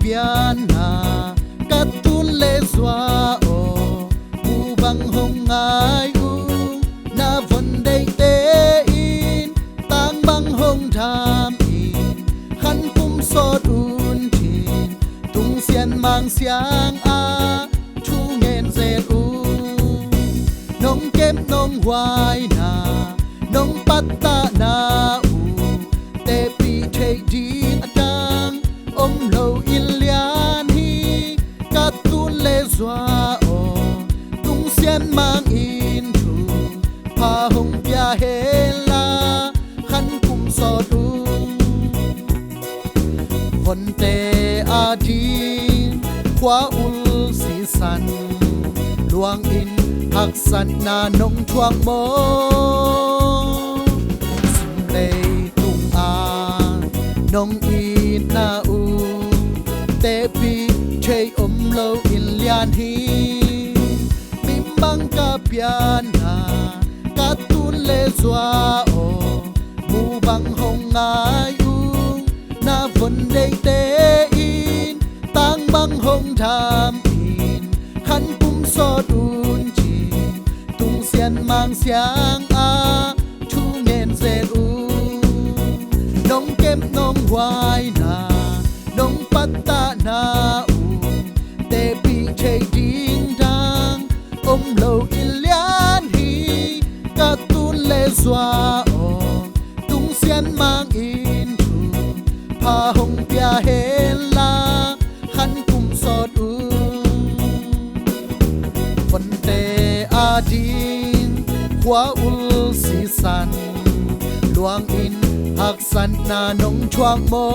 piana katun le zwa o mu bang hong ngai u na von dei te in tang bang hong tham in khan pum so un tin tung xian mang xiang a thu ngen ze u nong kem nong hoai na nong patta na u te pi thei din atang om lo il lian hi katun le zwa o tung xian mang in thu pa hong pia hela khan kum so du von te a din kwa ul si san luang in hak san na nong thuang mo sim lei tung a nong in na u te pi chei om lo in lian hi bim bang ka piana katun le zwa o mu bang hong ngai u na von dei te in tang bang hong tham in khan pum so dun chi tung xian mang xiang a thu ngen ze u nong kem nong hoai na nong patta na u te pi thei ding dang om lo il lian hi katun le zwa o tung xian mang in thu pa hong pia hela khan kum so du von te a din kwa ul si san luang in hak san na nong chuang mo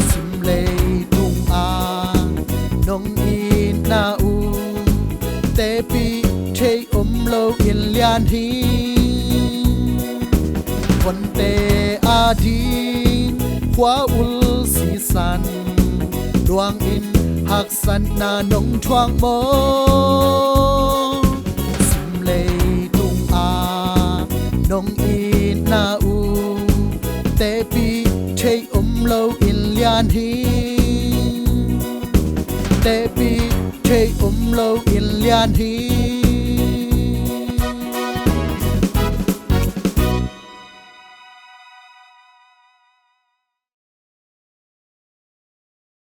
sim lei tung a nong in na u te pi thei om lo in lian hi von te a din kwa ul si san luang in hak san na nong chuang mo sim lei tung a nong in na u te pi thei om lo in lian hi te pi thei om lo in lian hi